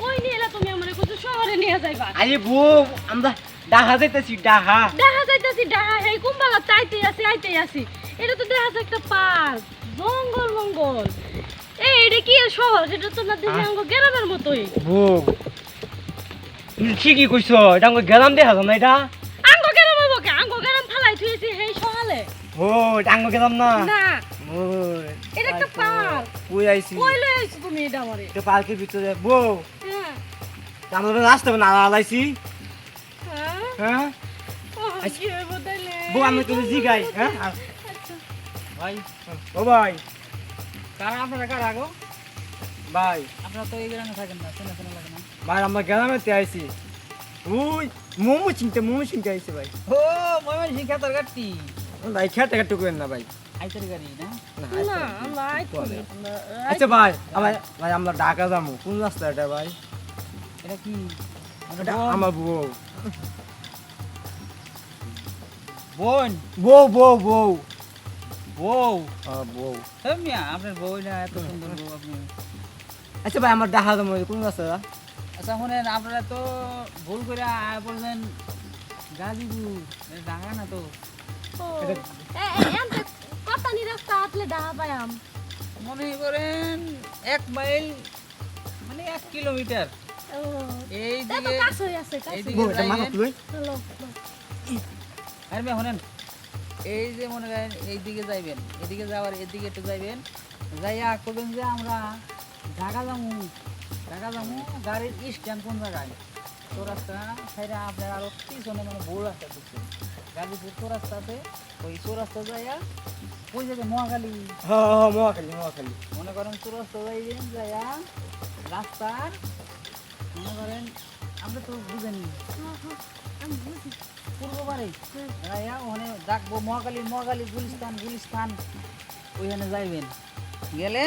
কই নিয়ে এলা তুমি আমারে কত শহরে নিয়ে যাইবা আরে বউ আমরা ডাহা যাইতেছি ডাহা দেখা যাইতাছি ডাহা হেই কুম্বালা চাইতে আছি এটা তো দেখা যায় একটা পার্ক জঙ্গল মঙ্গল এই এটা কি এর শহর এটা তো না দেখি আঙ্গ গ্রামের মতোই বউ তুমি ঠিকই কইছো এটা আমাকে গেলাম দেখা যাও না এটা আঙ্গ গ্রামের বকে আঙ্গ গ্রাম ফালাই থুইছি হেই সকালে ও এটা আমাকে গেলাম না না ও এটা একটা পার্ক কই আইছি কই লই আইছো তুমি এটা আমারে এটা পার্কের ভিতরে বউ হ্যাঁ আমরা রাস্তা না আলাইছি হ্যাঁ হ্যাঁ ও কি বদলে বউ আমি তুমি জিগাই হ্যাঁ আচ্ছা ভাই ও ভাই কারা আপনারা কারা গো ভাই আপনারা তো এই গ্রামে থাকেন না চেনা চেনা লাগে না ভাই আমরা গ্রামেতে আইছি ওই মোমো চিনতে আইছি ভাই ও ময়মনসিং খেতার গাড়ি ভাই খেতে কাটতে করেন না ভাই আইতারি গাড়ি না না, না আমরা আইছি আচ্ছা ভাই ভাই আমরা ঢাকা যাবো কোন রাস্তা এটা ভাই এটা কি এটা আমার বউ বোন বউ বউ বউ বউ বউ মিয়া আপনার বউ না এত সুন্দর বউ আপনি আচ্ছা ভাই আমার ঢাকা যাবো কোন রাস্তা আচ্ছা শুনেন আপনারা তো ভুল করে আয় পড়ছেন গাজীপুর ঢাকা না তো কথা নি রাস্তা আতলে ডাহা পায়াম মনে করেন 1 মাইল মানে 1 কিলোমিটার ও এই তা তো দিকে কাছে হই আছে কাছে এইদিকে বউ এটা মাথা তুই চলো আর মেয়ে শুনেন এই যে মনে করেন এইদিকে যাইবেন এদিকে যাওয়ার এদিকে একটু যাইবেন যাইয়া করবেন যে আমরা ঢাকা যাবো গাড়ির স্ট্যান্ড কোন জায়গায় চৌরাস্তা সাইডে আপনার আরো পিছনে মানে বউ রাস্তা ঢুকছে গাড়িপুর চৌরাস্তাতে ওই চৌরাস্তা যাইয়া ওই জায়গায় মহাখালী হ্যাঁ মহাখালী মনে করেন চৌরাস্তা যাইবেন যাইয়া রাস্তার মনে করেন আমরা তো বুঝেনি আমি বুঝি পূর্ববারে যাইয়া ওখানে ডাকবো মহাখালী গুলিস্তান ওইখানে যাইবেন গেলে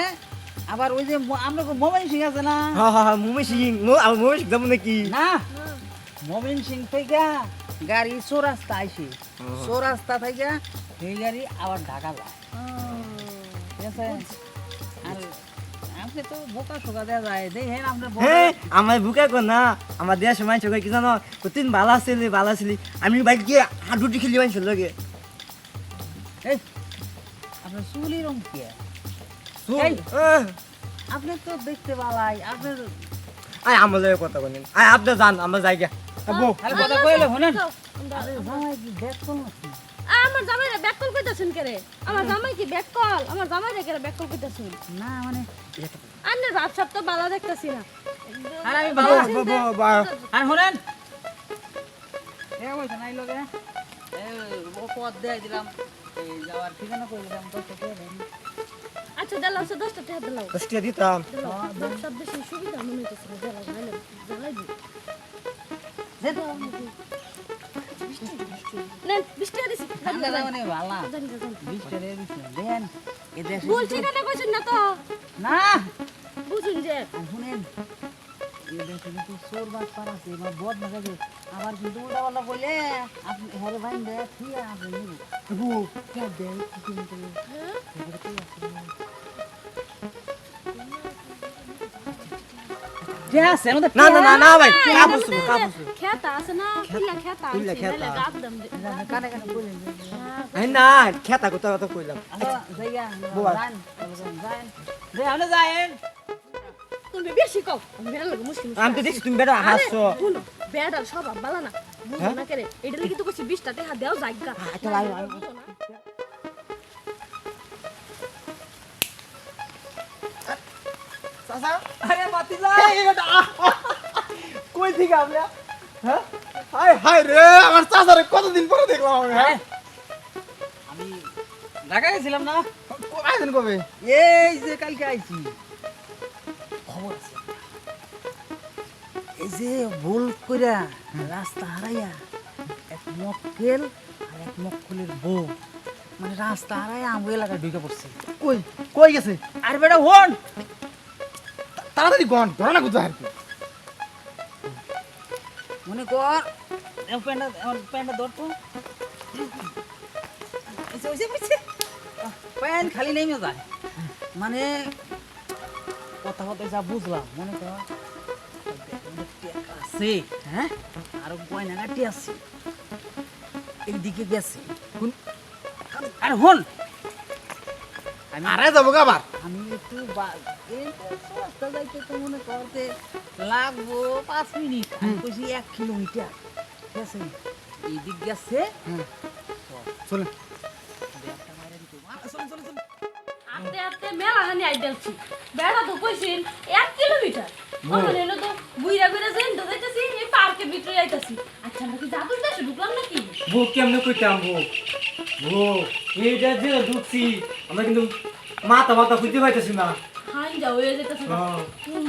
আবার ওই যে আমরা ময়মনসিং আছে না হ্যাঁ মোমো সিং মোমো সিং যাবো নাকি না ময়মনসিং থেকে গাড়ি চৌরাস্তা আইসে চৌরাস্তা থেকে সেই গাড়ি আবার ঢাকা যায় ঠিক আছে আর আপনি তো বোকা শোকা দেওয়া যায় দেখেন আপনার হ্যাঁ আমার বুকে কর না আমার দেওয়ার সময় চোখে কি জানো প্রতিদিন ভালো আসলি আমি বাইক গিয়ে হাঁটুটি খেলি মানছিল লোকে এই আপনার চুলি রং কি এই, আপনি তো দেখতে পালাই আপনার আমার লোকের কথা বলেন আপনি যান আমরা যাই গিয়া বউ আরে কথা কইলে শুনেন আমরা আরে জামাই কি ব্যাগ কল নাকি আমার জামাই ব্যাক কল কইতাছেন কেরে আমার জামাই কি ব্যাক কল আমার জামাই রে কেরে ব্যাক কল কইতাছেন না মানে আন্নের ভাব সব তো ভালো দেখতাছি না আর আমি বউ, ভালো বউ, বউ, বউ। আর শুনেন এ কইছ নাই লগে এই পথ দেই দিলাম এই যাওয়ার ঠিকানা কই দিলাম 10 টাকা দেন আচ্ছা দিলাম 10টা টাকা দিলাম দশটা দিতাম সব বেশি সুবিধা মনে হইতেছে দিলাম জ্বালাই দি দেন নেন 20 টাকা দিছি ঠান্ডা মানে ভালো জানি 20 টাকা দিছি দেন এ দেশ ভুল ঠিকানা কইছেন না তো না বুঝুন যে শুনেন এই দেশে কিন্তু চোর বাস পার আছে বা বদ না থাকে আবার কিন্তু উল্টা পাল্টা বলে আপনি হেরে ভাই দে ঠিক আছে নিবি বউ কে দেন কি কিন্তু যে আছে না না না না না ভাই কাপড় খেতা আছে না কিলা খেতা কিলা আছে খেতা। মেলে গাব দাম কানে কানে বলেন না খেতা কথা কথা কইলাম আচ্ছা জায়গা বাবা। যান যান দে আপনি যায়েন তুমি বেশি কও আমি মেলা লাগে মুশকিল আমি তো দেখছি তুমি বেটা হাসছো শুনো বেড়ার স্বভাব ভালো না বুঝো না কেরে এটা লাগি তো কইছি 20টা টাকা দেও জায়গা আচ্ছা ভাই চাচা আরে বাতি যা এই বেটা কই থেকে আপনি হ্যাঁ হাই হাই রে আমার চাচারে কতদিন পরে দেখলাম আমি হ্যাঁ আমি ঢাকা গেছিলাম না আইছেন কবে এই যে কালকে আইছি খবর আছে এই যে ভুল কইরা রাস্তা হারাইয়া এক মক্কেল আর এক মক্কেলের বউ মানে রাস্তা হারাইয়া আমার এলাকায় ঢুকে পড়ছে কই কই গেছে আর বেটা হন তাড়াতাড়ি গন ধরো না কোথায় আর কি মনে কর প্যান্টটা ধর তো প্যান্ট খালি নেমে যায় মানে কথা কথা যা বুঝলাম মনে কর আছে হ্যাঁ আর গয়নাগাটি আছে এইদিকে গেছে কোন আর হন আরে যাবো গা আবার আমি একটু রাস্তা যাইতে তো মনে করতে লাগবো 5 মিনিট আমি কইছি 1 কিলোমিটার ঠিক আছে এইদিক গেছে চলে আস্তে আস্তে মেলা হানি আইডালছি বেড়া তো কইছিন 1 কিলোমিটার আমার এনে তো বুইরা বুইরা যাইন তো যাইতাছি এই পার্কের ভিতরে যাইতাছি আচ্ছা আমরা কি জাদুর দেশে ঢুকলাম নাকি বউ কেমনে কইতাম বউ এইটা যে ঢুকছি আমরা কিন্তু মাথা মাথা খুঁজতে পাইতেছি না হাই যাও হয়ে যাইতাছে হ্যাঁ।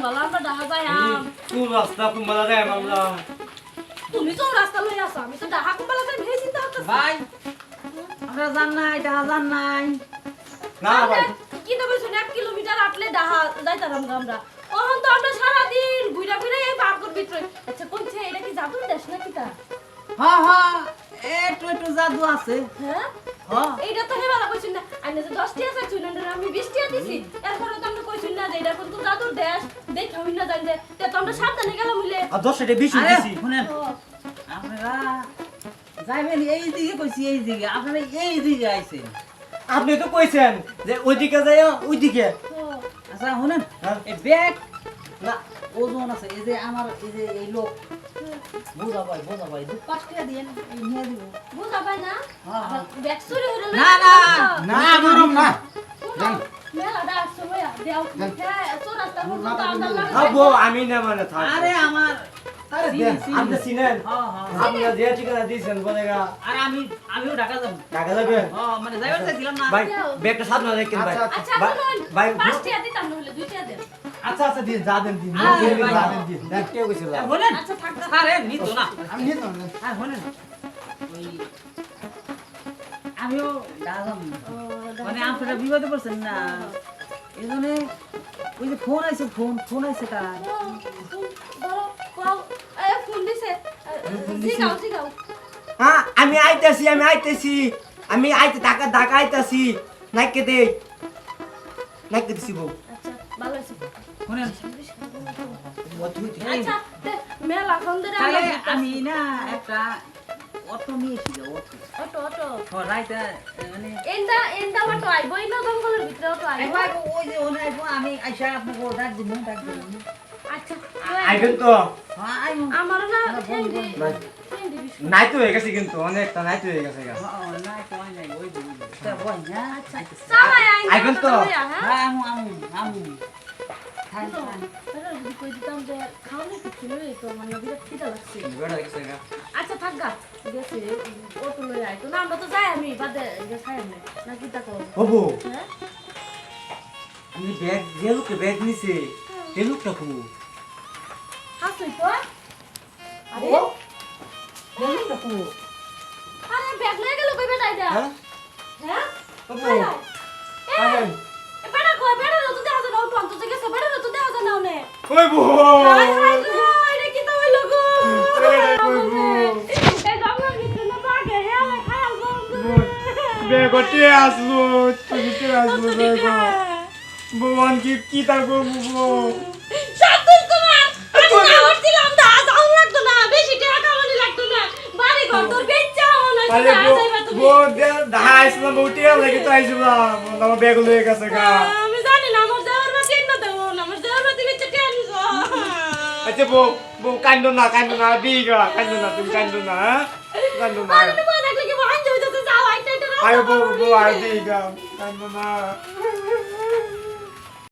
বালা আমরা দেখা যায় কোন রাস্তা কুম্বালা যায় আমরা তুমি তো রাস্তা লই আসো আমি তো ডাহা কুম্বালা যাই ভেই চিন্তা করতেছি ভাই আমরা জান নাই টাকা জান নাই না ভাই কি তো কইছ 1 কিলোমিটার আটলে ডাহা যাইতাম আমরা ওহন তো আমরা সারা দিন ঘুরা ঘুরা এই পার্কের ভিতরে আচ্ছা কোনছে এটা কি জাদুর দেশ নাকি তা হ্যাঁ হ্যাঁ একটু একটু জাদু আছে হ্যাঁ হ্যাঁ এইটা তো হেবালা কইছিন না আইনে যে 10 টিয়া চাইছুন না আমি 20 টিয়া দিছি এরপরে তো আমরা কইছিন না যে এটা কোন তো জাদুর দেশ দেখে হই না জান যে তে তো আমরা সাবধানে গেলাম মিলে আর 10 টাকা বেশি আরে দিছি শুনেন আপনারা যাইবেন এই দিকে কইছি এই দিকে আপনারা এই দিকে আইছেন আপনি তো কইছেন যে ওইদিকে যায় ওইদিকে আচ্ছা শুনেন হ্যাঁ। এই ব্যাগ না ওজন আছে এই যে আমার এই যে এই লোক বোঝা ভাই 2-5 টাকা দিয়েন এই নিয়ে দিব বুঝা পাই না হ্যাঁ, হ্যাঁ। ব্যাগ চুরি হলো না, না। না গরম না মেলা ডাক সময় দেও হ্যাঁ তো রাস্তা বন্ধ তো আমরা আর বউ আমি না মানে থাক আরে আমার আরে চিনি, দেন, চিনি। আপনি চিনেন হ্যাঁ হ্যাঁ আপনি যে ঠিকানা দিয়েছেন বলেগা আর আমিও ঢাকা যাব টাকা যাবে হ্যাঁ মানে যাইবার চাইছিলাম না ভাই ব্যাগটা সামনে রেখেন ভাই আচ্ছা, আচ্ছা ভাই- শুনুন ভাই 5 টিয়া দিতাম না হলে 2 টিয়া দেন আচ্ছা আচ্ছা দিন যা দেন দিন আরে ভাই। যা দেন দিন দেন কেউ কইছিল বলেন আচ্ছা থাক আরে নিত না আমি নিয়ে নাও আর শুনেন ওই আমিও ঢাকা যাব মানে আপনারা বিপদে পড়ছেন না এই জন্য ওই যে ফোন আইছে ফোন আইছে তার ধরো কোও এই ফোন দিছে জিগাও জিগাও হ্যাঁ আমি আইতাছি আমি আইতে ঢাকা আইতাছি নাইকে দে নাইকে দিছি বউ আচ্ছা ভালো আছে শুনেন আচ্ছা মেলা কোন ধরে তাহলে আমরা আমি না একটা অটো নিয়েছি অটো অটো রাইতে মানে এন্ডা অটো আইবো না জঙ্গলের ভিতরে অটো আইবো একবার ওই যে ওনে আইবো আমি আইসা আপনাকে ডাক দিব আচ্ছা আইবেন তো হ্যাঁ আইবো আমার না না, বল, বল, বল। ফ্রেন্ড দিবি নাই তো হয়ে গেছে কিন্তু অনেকটা নাই তো হয়ে গেছে গা না কই নাই ওই দিবি তা বল না আচ্ছা চালাই আইবেন তো? হ্যাঁ হ্যাঁ আমু খাই তো খাই তাহলে যদি কই দিতাম যে খাওনি কিছু নেই তো মানে বিরাট খিদা লাগছে বেড়া গেছে গা আচ্ছা থাক গা গেছে অটো লই আই তো না আমরা তো যাই আমি বাদে খাই আমি না কি তা করব হবো হ্যাঁ আমি ব্যাগ যে লোকে ব্যাগ নিছে সে লোকটা খুব হাসুই তো আরে আরে ব্যাগ লয়ে গেল কই বেটাই দা হ্যাঁ হ্যাঁ হবো এই বেটা কই বেটা তো দেখা যায় না অটো আনতে গেছে বেটা তো দেখা যায় না ওনে ওই বউ হাই হাই গো এটা কি তো হইলো গো এই জঙ্গল ভিতরে না বাগে হেলা খায়াল গো বেগতে আসলো তুইতে আসলো বেগ ভগবান কি তা গো বউ সাতুই তোমার আমি না হচ্ছিলাম দা যাও লাগতো না বেশি টাকা কামানি লাগতো না বাড়ি ঘর তোর বেচ্চা হলো আরে বউ ধাইছিলাম বউটি লাগে তো আইছিলাম আমার ব্যাগ লয়ে গেছে গা আমি জানি না আমার যাওয়ার বাতি না দেবো না আমার যাওয়ার বাতি বেচ্চা টেনছ আচ্ছা বউ কান্দো না দিগা কান্দো না তুমি কান্দো না কান্দো না আরে তুমি দেখলে কি ভাঞ্জ হইতাছে যাও আইটা আয় বউ আয় দিগা কান্দো না